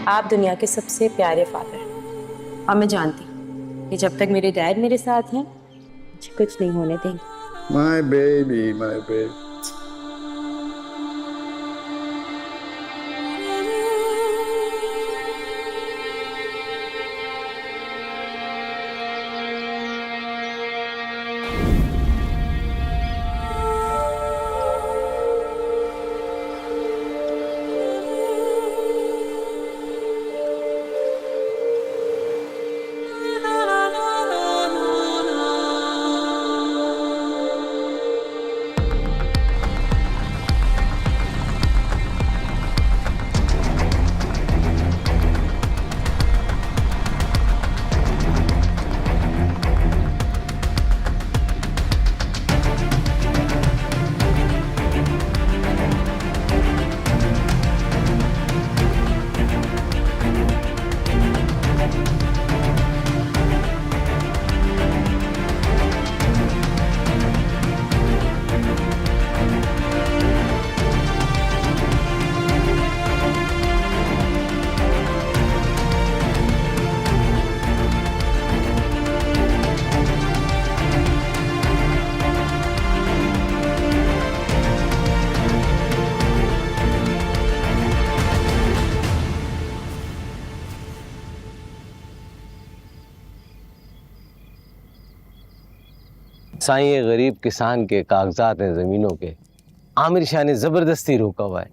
आप दुनिया के सबसे प्यारे फादर हैं और मैं जानती हूँ कि जब तक मेरे डैड मेरे साथ हैं मुझे कुछ नहीं होने देंगे। My baby, my baby. Sai, ये गरीब किसान के कागजात हैं जमीनों के, आमिर शाह ने जबरदस्ती रोका हुआ है।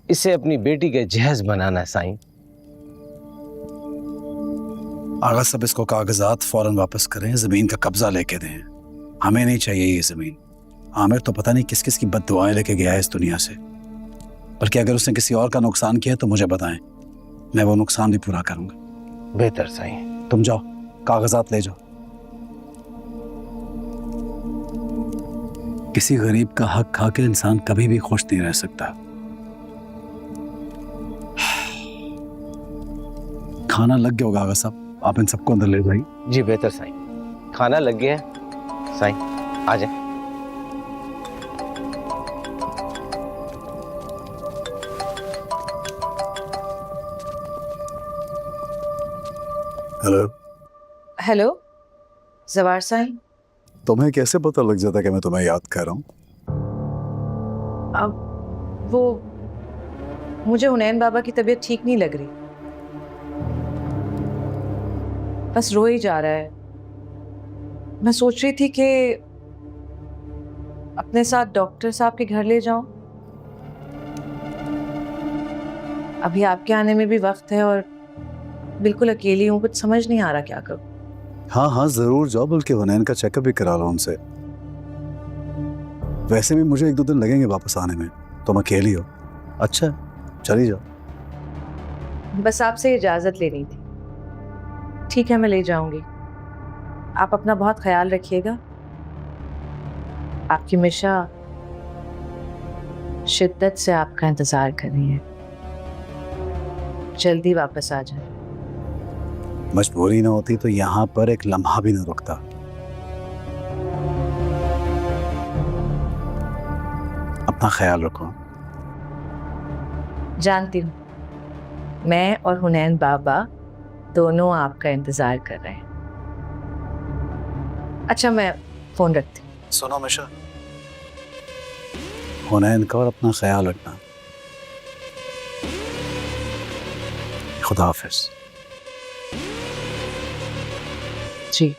इसे अपनी बेटी के जहेज बनाना है साईं। आगा सब इसको कागजात फौरन वापस करें, जमीन का कब्जा लेके दें। हमें नहीं चाहिए ये जमीन। आमिर तो पता नहीं किस किस की बद्दुआएं लेके गया है इस दुनिया से। बल्कि अगर उसने किसी और का नुकसान किया तो मुझे बताएं, मैं वो नुकसान भी पूरा करूंगा। बेहतर साईं। तुम जाओ, कागजात ले जाओ। किसी गरीब का हक खा के इंसान कभी भी खुश नहीं रह सकता। खाना लग गया होगा आगा साहब, आप इन सबको अंदर ले जाइए। जी बेहतर साईं, खाना लग गया है। साईं आ जाए। हेलो। हेलो जवार साईं। तुम्हें कैसे पता लग जाता कि मैं तुम्हें याद कर रहा हूँ? अब वो मुझे हुनैन बाबा की तबीयत ठीक नहीं लग रही, बस रो ही जा रहा है। मैं सोच रही थी कि अपने साथ डॉक्टर साहब के घर ले जाऊं। अभी आपके आने में भी वक्त है और बिल्कुल अकेली हूँ, कुछ समझ नहीं आ रहा क्या करूं। हाँ हाँ जरूर जाओ, बल्कि हुनैन का चेकअप भी करा लो उनसे। वैसे भी मुझे 1-2 दिन लगेंगे वापस आने में, तुम अकेली हो। अच्छा चली जाओ। बस आपसे इजाजत लेनी थी। ठीक है मैं ले जाऊंगी। आप अपना बहुत ख्याल रखिएगा। आपकी मिशा शिद्दत से आपका इंतजार कर रही है, जल्दी वापस आ जाए। मजबूरी ना होती तो यहाँ पर एक लम्हा भी ना रुकता। अपना ख्याल रखो। जानती हूँ, मैं और हुनैन बाबा दोनों आपका इंतजार कर रहे हैं। अच्छा मैं फोन रखती हूँ। सुनो मिशा, हुनैन का और अपना ख्याल रखना। खुदा हाफिज। जी।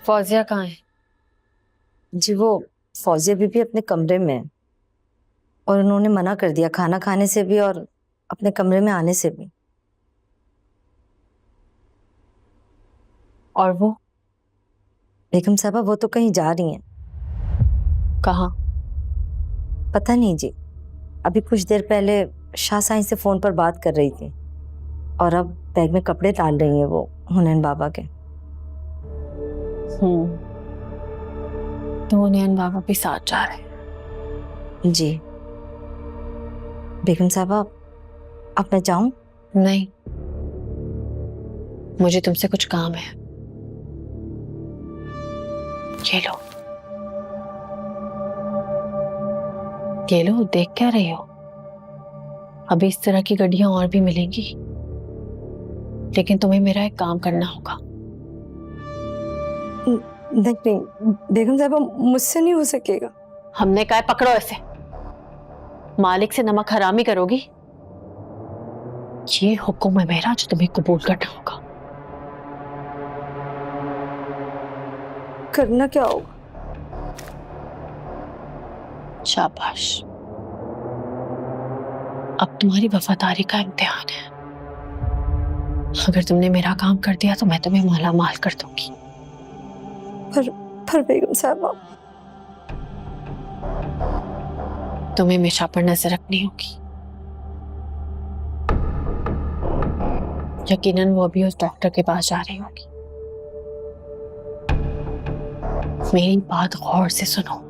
फौजिया कहाँ है? जी वो फौजिया बीबी अपने कमरे में है और उन्होंने मना कर दिया खाना खाने से भी और अपने कमरे में आने से भी। और वो बेगम साहबा वो तो कहीं जा रही हैं। कहाँ? पता नहीं जी, अभी कुछ देर पहले शाह साईं से फोन पर बात कर रही थी और अब बैग में कपड़े डाल रही हैं वो हुनैन बाबा के। तो हुनैन बाबा भी साथ जा रहे हैं? जी बेगम साहबा अब मैं जाऊं? नहीं, मुझे तुमसे कुछ काम है। ये लो, देख क्या रहे हो? अभी इस तरह की गड्डियां और भी मिलेंगी, लेकिन तुम्हें मेरा एक काम करना होगा। नहीं बेगम साहबा मुझसे नहीं हो सकेगा। हमने कहा है पकड़ो ऐसे। मालिक से नमक हरामी करोगी? ये हुक्म है मेरा जो तुम्हें कबूल करना होगा। करना क्या होगा? शाबाश, अब तुम्हारी वफादारी का इम्तिहान है। अगर तुमने मेरा काम कर दिया तो मैं तुम्हें माला माल कर दूंगी। पर बेगम साहबा तुम्हें हमेशा पर नजर रखनी होगी। यकीनन वो अभी उस डॉक्टर के पास जा रही होगी। मेरी बात गौर से सुनो।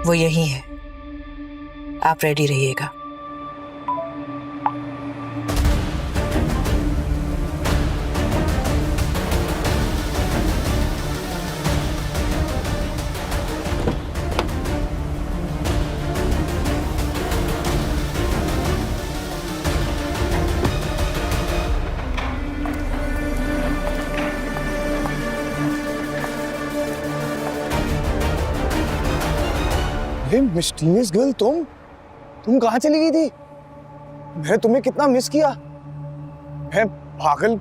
वो यही है, आप रेडी रहिएगा। मिस्टीरियस गर्ल, तुम कहाँ चली गई थी? मैंने तुम्हें कितना मिस किया। मैं पागल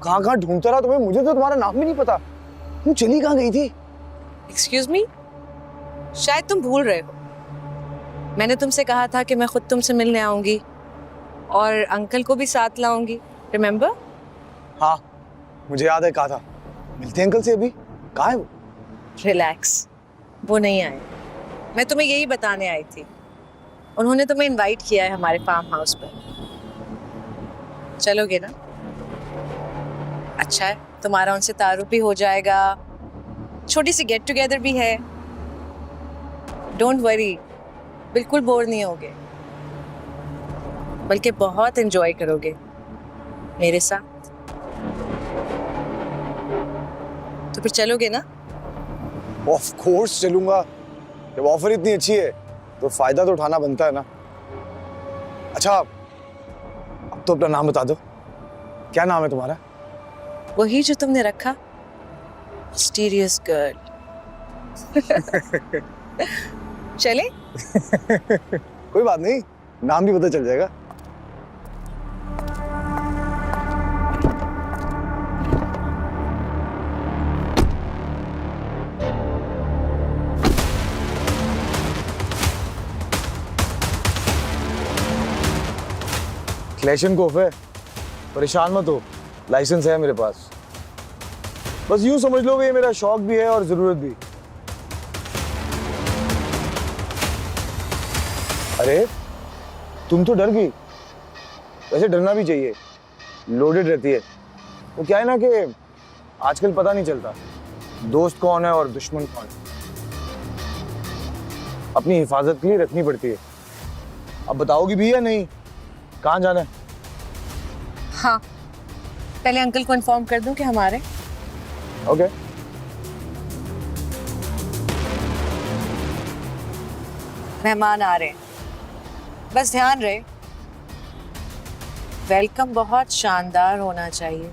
कहाँ कहाँ ढूंढता रहा तुम्हें, मुझे तो तुम्हारा नाम भी नहीं पता। तुम चली कहाँ गई थी? एक्सक्यूज मी, शायद तुम भूल रहे हो। मैंने तुमसे कहा था कि मैं खुद तुमसे मिलने आऊंगी और अंकल को भी साथ लाऊंगी, रिमेम्बर? हाँ, मुझे याद है, कहा था। मिलते हैं अंकल से अभी। कहाँ है वो? रिलैक्स, वो नहीं आए। मैं तुम्हें यही बताने आई थी। उन्होंने तुम्हें इनवाइट किया है हमारे फार्म हाउस पर। चलोगे ना? अच्छा है, तुम्हारा उनसे तारुफ भी हो जाएगा, छोटी सी गेट टुगेदर भी है। डोंट वरी, बिल्कुल बोर नहीं होगे, बल्कि बहुत एंजॉय करोगे मेरे साथ। तो फिर चलोगे ना? ऑफ कोर्स चलूंगा। जब ऑफर इतनी अच्छी है तो फायदा तो उठाना बनता है ना। अच्छा, अब तो अपना नाम बता दो। क्या नाम है तुम्हारा? वही जो तुमने रखा, मिस्टीरियस गर्ल। चले? कोई बात नहीं, नाम भी पता चल जाएगा। क्लेशनकोफ है, परेशान मत हो, लाइसेंस है मेरे पास। बस यूं समझ लो कि ये मेरा शौक भी है और जरूरत भी। अरे तुम तो डर गई। वैसे डरना भी चाहिए, लोडेड रहती है। वो क्या है ना कि आजकल पता नहीं चलता दोस्त कौन है और दुश्मन कौन है। अपनी हिफाजत के लिए रखनी पड़ती है। अब बताओगी भी या नहीं कहाँ जाना है? हाँ, पहले अंकल को इन्फॉर्म कर दूं कि हमारे ओके। मेहमान आ रहे हैं, बस ध्यान रहे वेलकम बहुत शानदार होना चाहिए।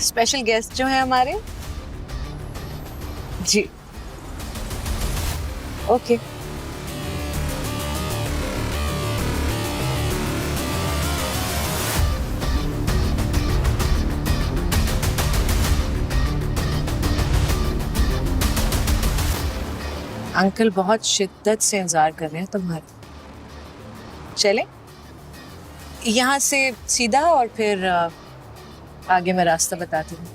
स्पेशल गेस्ट जो हैं हमारे जी। ओके। अंकल बहुत शिद्दत से इंतजार कर रहे हैं तुम्हारा। चले यहाँ से सीधा और फिर आगे मैं रास्ता बताती हूँ।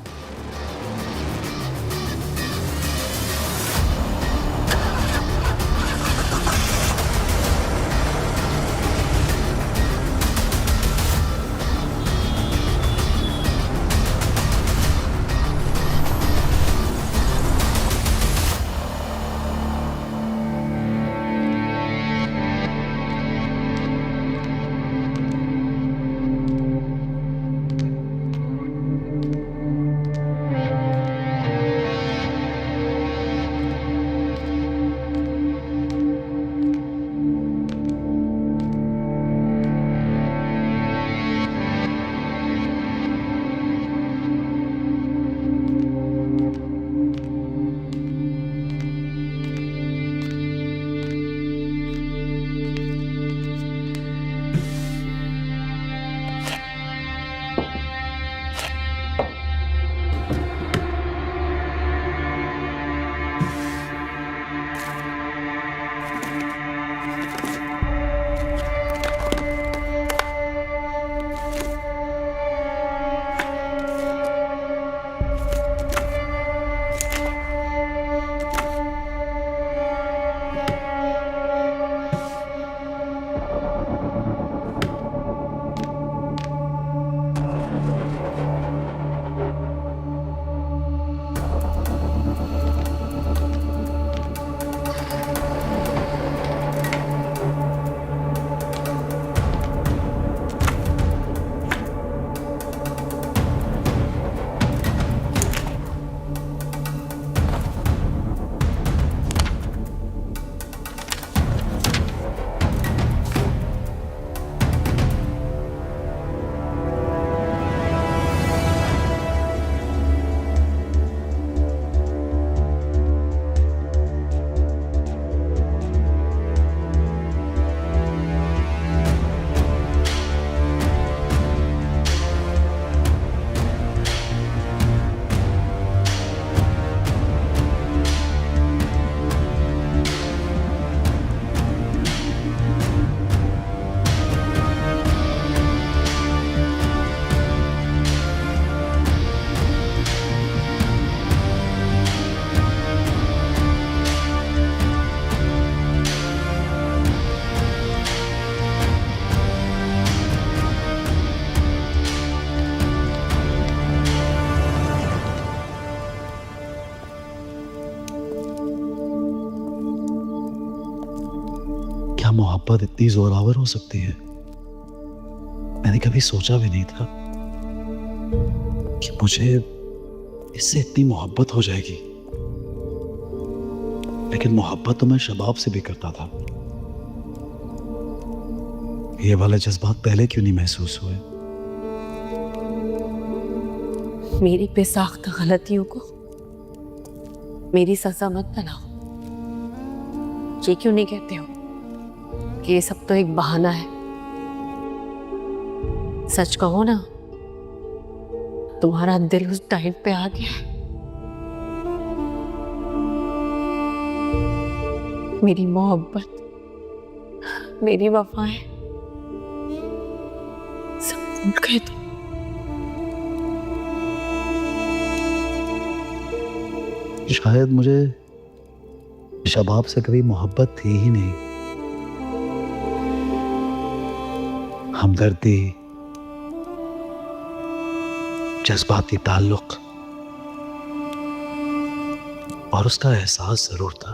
क्या मोहब्बत इतनी जोरावर हो सकती है? मैंने कभी सोचा भी नहीं था कि मुझे इससे इतनी मोहब्बत हो जाएगी। लेकिन मोहब्बत तो मैं शबाब से भी करता था। ये वाले जज्बात पहले क्यों नहीं महसूस हुए? मेरी बेसाख्ता गलतियों को मेरी सजा मत बनाओ। ये क्यों नहीं कहते हो कि ये सब तो एक बहाना है? सच कहो ना, तुम्हारा दिल उस टाइम पे आ गया है। मेरी मोहब्बत, मेरी वफाएं सब भूल गए तुम। शायद मुझे शबाब से कभी मोहब्बत थी ही नहीं। हमदर्दी, जज्बाती ताल्लुक और उसका एहसास जरूर था,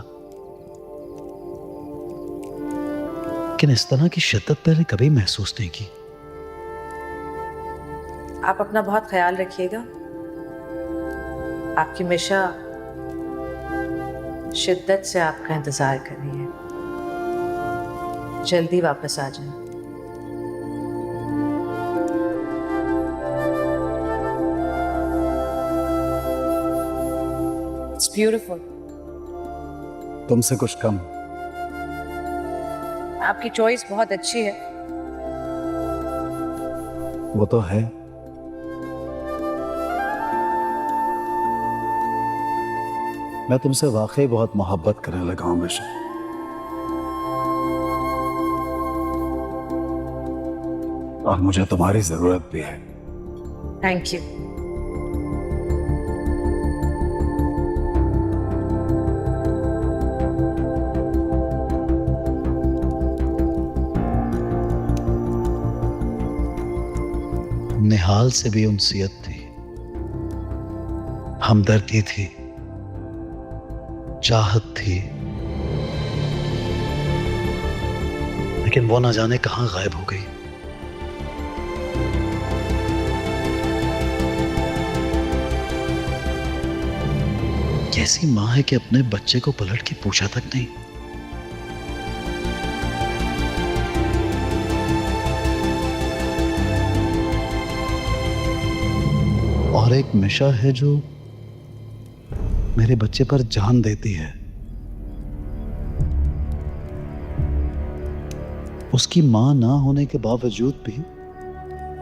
लेकिन इस तरह की शिद्दत पहले कभी महसूस नहीं की। आप अपना बहुत ख्याल रखिएगा। आपकी मिशा शिद्दत से आपका इंतजार कर रही है। जल्दी वापस आ जाए। It's beautiful. तुमसे कुछ कम। आपकी चॉइस बहुत अच्छी है। वो तो है। मैं तुमसे वाकई बहुत मोहब्बत करने लगा हूं मिशा। और मुझे तुम्हारी जरूरत भी है। Thank you. निहाल से भी उनसियत थी, हमदर्दी थी, चाहत थी, लेकिन वो ना जाने कहां गायब हो गई। कैसी मां है कि अपने बच्चे को पलट के पूछा तक नहीं। और एक मिशा है जो मेरे बच्चे पर जान देती है। उसकी मां ना होने के बावजूद भी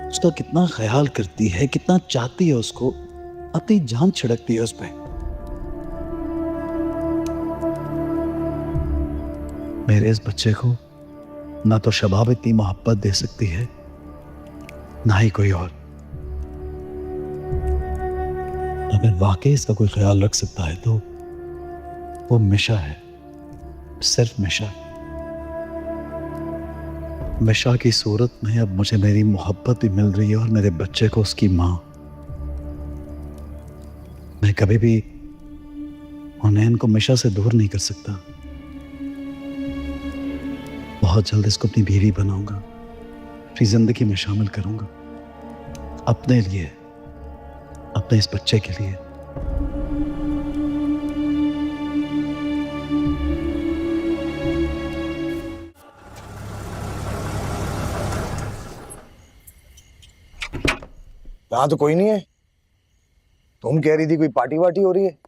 उसका कितना ख्याल करती है, कितना चाहती है उसको, अपनी जान छिड़कती है उस पे। मेरे इस बच्चे को ना तो शबाब इतनी मोहब्बत दे सकती है, ना ही कोई और। अगर वाकई इसका कोई ख्याल रख सकता है तो वो मिशा है, सिर्फ मिशा। मिशा की सूरत में अब मुझे मेरी मोहब्बत भी मिल रही है और मेरे बच्चे को उसकी मां। मैं कभी भी हुनैन को मिशा से दूर नहीं कर सकता। बहुत जल्द इसको अपनी बीवी बनाऊंगा, अपनी जिंदगी में शामिल करूंगा, अपने लिए, अपने इस बच्चे के लिए। यहां तो कोई नहीं है। तुम कह रही थी कोई पार्टी वार्टी हो रही है।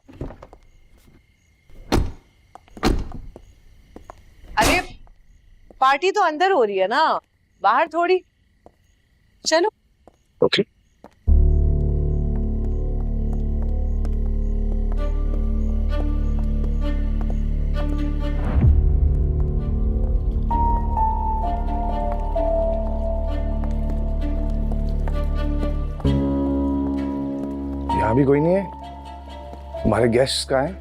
अरे पार्टी तो अंदर हो रही है ना, बाहर थोड़ी। चलो। ओके। यहाँ भी कोई नहीं है। तुम्हारे गेस्ट कहाँ हैं?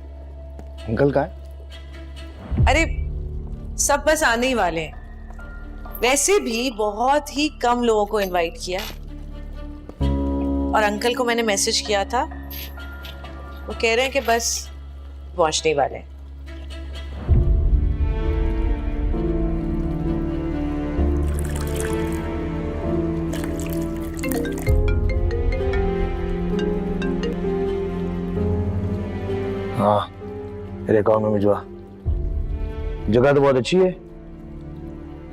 अंकल कहाँ हैं? अरे सब बस आने ही वाले हैं। वैसे भी बहुत ही कम लोगों को इनवाइट किया और अंकल को मैंने मैसेज किया था, वो कह रहे हैं कि बस पहुंचने वाले हैं। तेरे अकाउंट में भिजवा। जगह तो बहुत अच्छी है,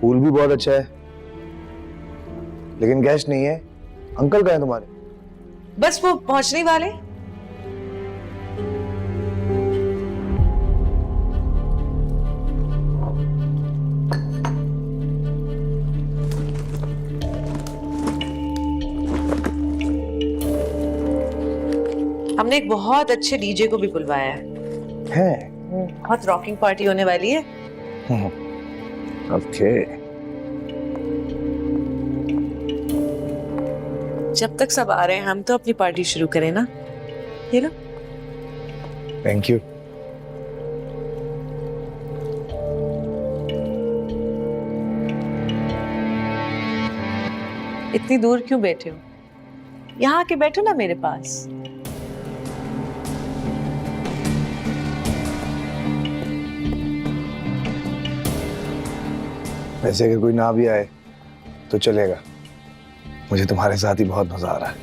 पूल भी बहुत अच्छा है, लेकिन गेस्ट नहीं है। अंकल कहाँ हैं तुम्हारे? बस वो पहुंचने वाले। हमने एक बहुत अच्छे डीजे को भी बुलवाया है। बहुत रॉकिंग पार्टी होने वाली है। ओके। जब तक सब आ रहे हैं हम तो अपनी पार्टी शुरू करें ना। ये लो। Thank you. इतनी दूर क्यों बैठे हो? यहाँ आके बैठो ना मेरे पास। वैसे अगर कोई ना भी आए तो चलेगा, मुझे तुम्हारे साथ ही बहुत मजा आ रहा है।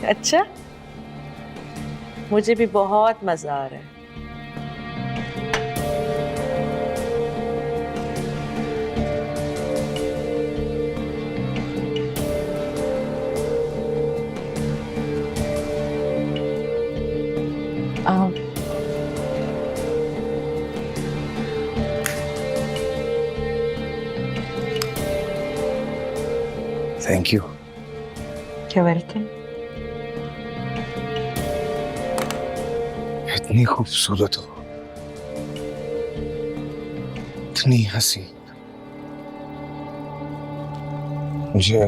अच्छा, मुझे भी बहुत मजा आ रहा है। Thank you. You're welcome. इतनी खूबसूरत हो, इतनी हंसी, मुझे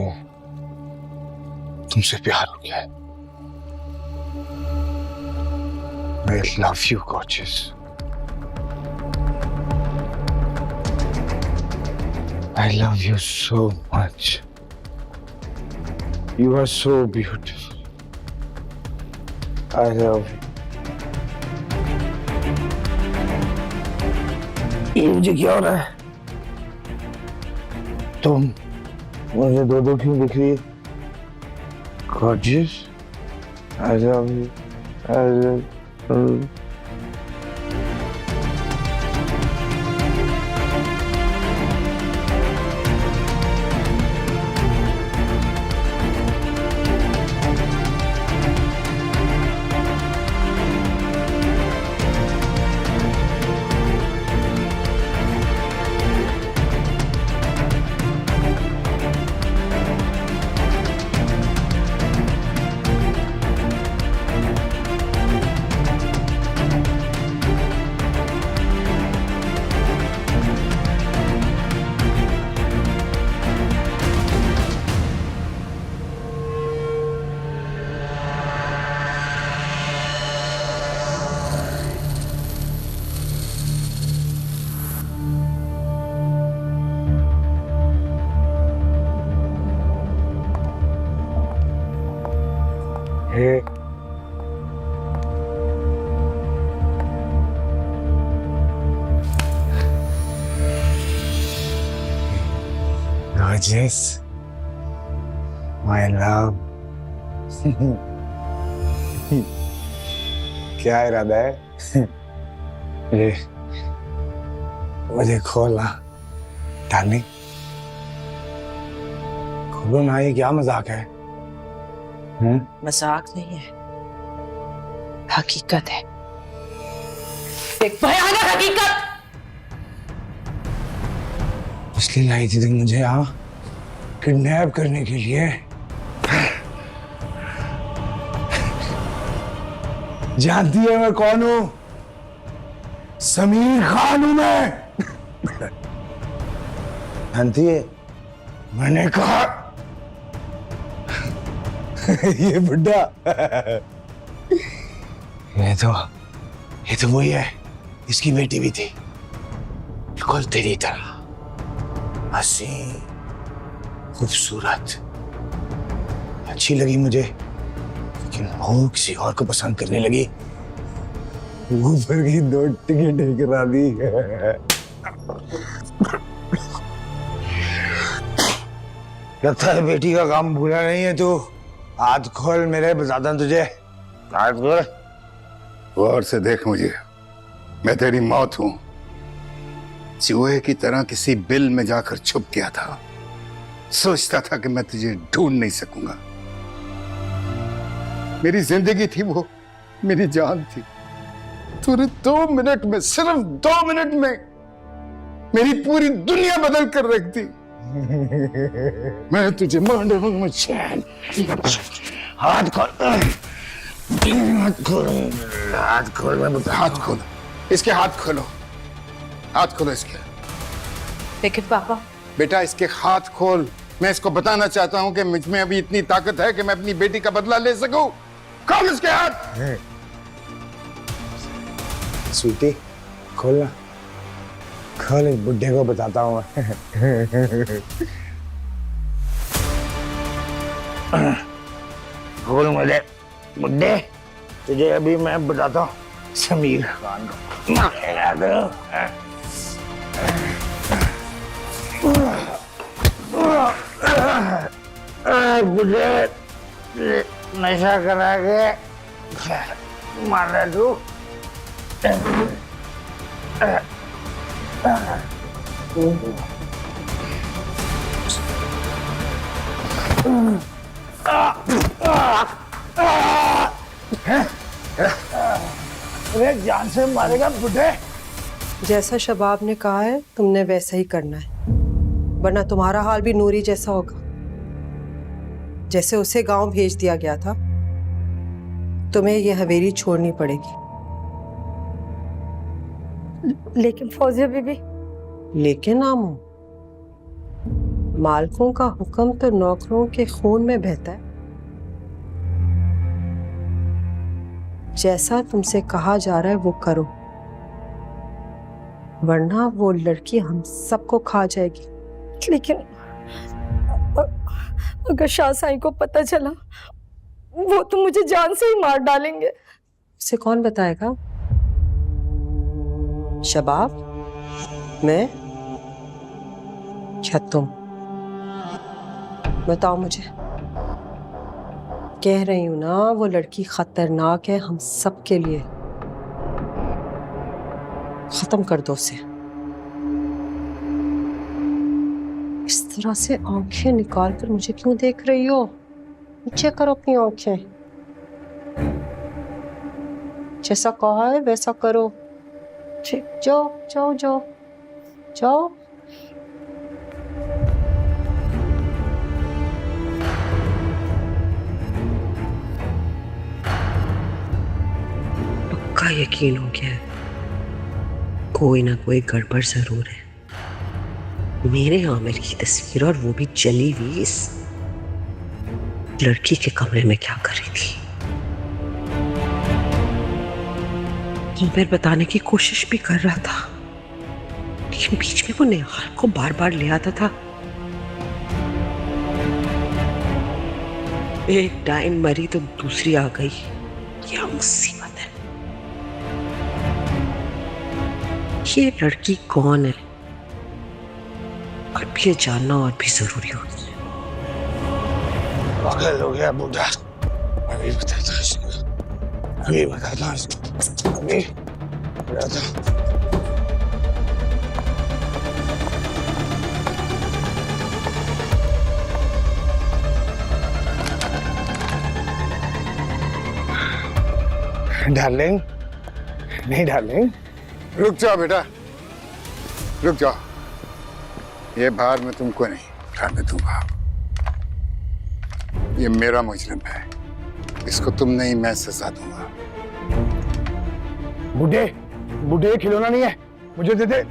तुमसे प्यार हो गया है। I love you, gorgeous. I love you so much. You are so beautiful. I love you. ये मुझे क्या हो रहा है? तुम मुझे दो क्यों दिख रही है? Gorgeous. I love you. I love you. Hey. Gorgeous. My love. क्या इरादा है? मुझे खोलना डार्लिंग, खोलो ना, ये क्या मजाक है? मजाक नहीं है, हकीकत है, एक भयानक हकीकत। इसलिए लाई थी तुम मुझे यहाँ किडनैप करने के लिए? जानती है मैं कौन हूँ? समीर खान हूँ मैं। जानती है? मैंने कहा ये बुड्ढा ये तो वही है, इसकी बेटी भी थी, बिल्कुल तेरी तरह हसीन, खूबसूरत, अच्छी लगी मुझे, लेकिन वो किसी और को पसंद करने लगी, ऊपर की 2 टिकटें करा दी। लगता है बेटी का काम भूला नहीं है तू। हाथ खोल मेरे, बताता तुझे। हाथ खोल। गौर से देख मुझे, मैं तेरी मौत हूं, चूहे की तरह किसी बिल में जाकर छुप गया था। सोचता था कि मैं तुझे ढूंढ नहीं सकूंगा। मेरी जिंदगी थी वो, मेरी जान थी। तूने 2 मिनट में, सिर्फ 2 मिनट में मेरी पूरी दुनिया बदल कर रख दी। मैं तुझे मार डालूंगा। चैन, हाथ खोल, हाथ खोल, हाथ खोल, मैं बता, हाथ खोल, इसके हाथ खोलो, हाथ खोलो इसके। लेकिन पापा, बेटा इसके हाथ खोल। मैं इसको बताना चाहता हूं कि मुझ में अभी इतनी ताकत है कि मैं अपनी बेटी का बदला ले सकूं। खोल इसके हाथ। स्वीटी, खोलना, खोल, इस बुड्ढे को बताता हूँ खोल मेरे बुड्ढे, तुझे अभी मैं बताता हूँ समीर खान को मारेगा तो बुड्ढे, नशा करा के मारा तू। अरे जान से मारेगा बुड्ढे। जैसा शबाब ने कहा है तुमने वैसा ही करना है, वरना तुम्हारा हाल भी नूरी जैसा होगा। जैसे उसे गांव भेज दिया गया था, तुम्हें यह हवेली छोड़नी पड़ेगी। लेकिन फौजिया बीबी, लेकिन आमो, मालिकों का हुक्म तो नौकरों के खून में बहता है। जैसा तुमसे कहा जा रहा है वो करो, वरना वो लड़की हम सबको खा जाएगी। लेकिन अगर शाह साईं को पता चला, वो तो मुझे जान से ही मार डालेंगे। उसे कौन बताएगा? शबाब, मैं या तुम? बताओ मुझे। कह रही हूं ना, वो लड़की खतरनाक है हम सब के लिए। खत्म कर दो उसे। इस तरह से आंखें निकाल कर मुझे क्यों देख रही हो? नीचे करो अपनी आंखें। जैसा कहा है वैसा करो। जाओ जाओ जाओ जाओ। पक्का यकीन हो गया है, कोई ना कोई गड़बड़ जरूर है। मेरे आमिर की तस्वीर, और वो भी जली हुई, इस लड़की के कमरे में क्या कर रही थी? आमिर बताने की कोशिश भी कर रहा था, लेकिन बीच में वो निहाल को बार बार ले आता था। एक डाइन मरी तो दूसरी आ गई। क्या मुसीबत है। ये लड़की कौन है, अब ये जानना और भी जरूरी हो गया। पागल हो गया बूढ़ा। अभी बताता इसको, अभी बताता इसको, अभी बताता। डार्लिंग, नहीं डार्लिंग, रुक जाओ बेटा, रुक जाओ। ये भार मैं तुमको नहीं उठाने दूंगा। ये मेरा मुजरिम है, इसको तुम नहीं, मैं सजा दूंगा। बूढ़े, बूढ़े खिलौना नहीं है, मुझे दे दे।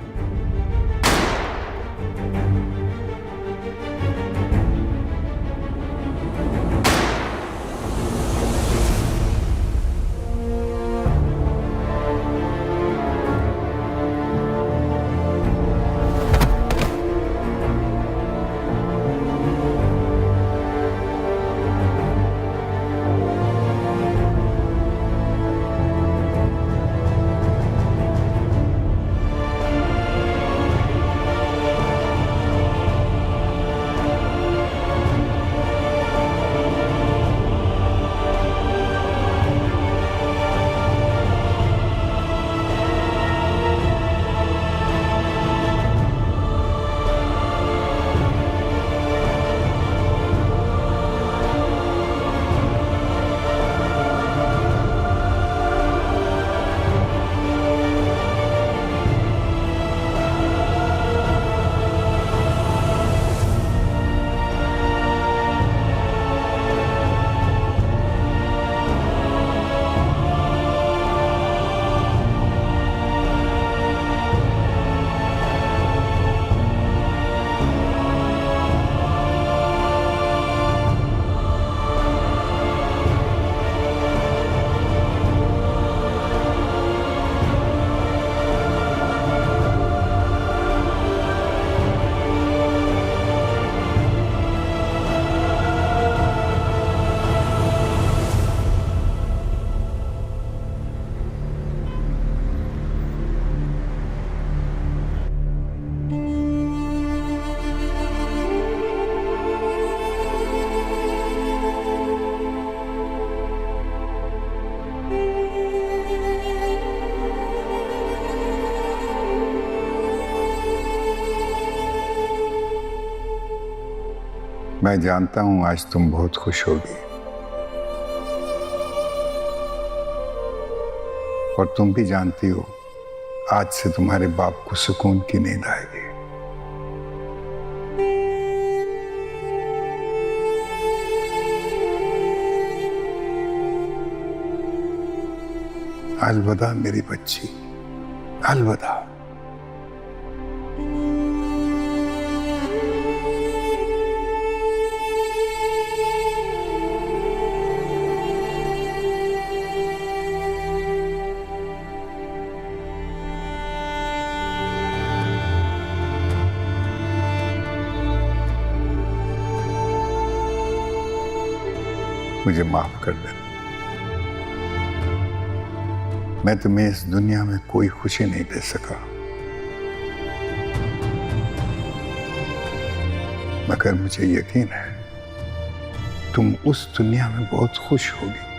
मैं जानता हूं आज तुम बहुत खुश होगी, और तुम भी जानती हो आज से तुम्हारे बाप को सुकून की नींद आएगी। अलविदा मेरी बच्ची, अलविदा। मुझे माफ कर देना, मैं तुम्हें इस दुनिया में कोई खुशी नहीं दे सका, मगर मुझे यकीन है तुम उस दुनिया में बहुत खुश होगी।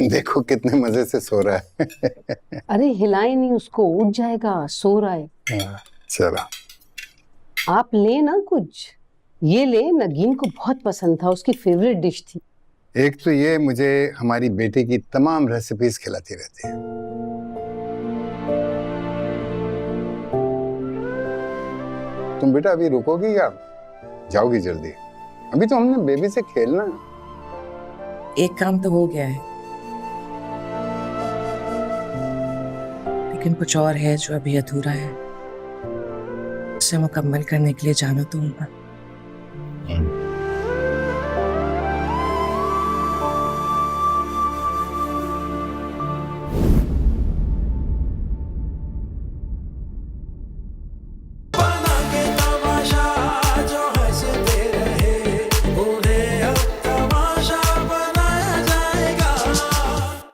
देखो कितने मजे से सो रहा है। अरे हिलाए नहीं उसको, उठ जाएगा, सो रहा है। चलो आप ले ना कुछ, ये ले, नगीन को बहुत पसंद था, उसकी फेवरेट डिश थी। एक तो ये मुझे हमारी बेटी की तमाम रेसिपीज खिलाती रहती है। तुम बेटा अभी रुकोगी या जाओगी जल्दी? अभी तो हमने बेबी से खेलना है। एक काम तो हो गया है, लेकिन कुछ और है जो अभी अधूरा है, उसे मुकम्मल करने के लिए जाना तो होगा।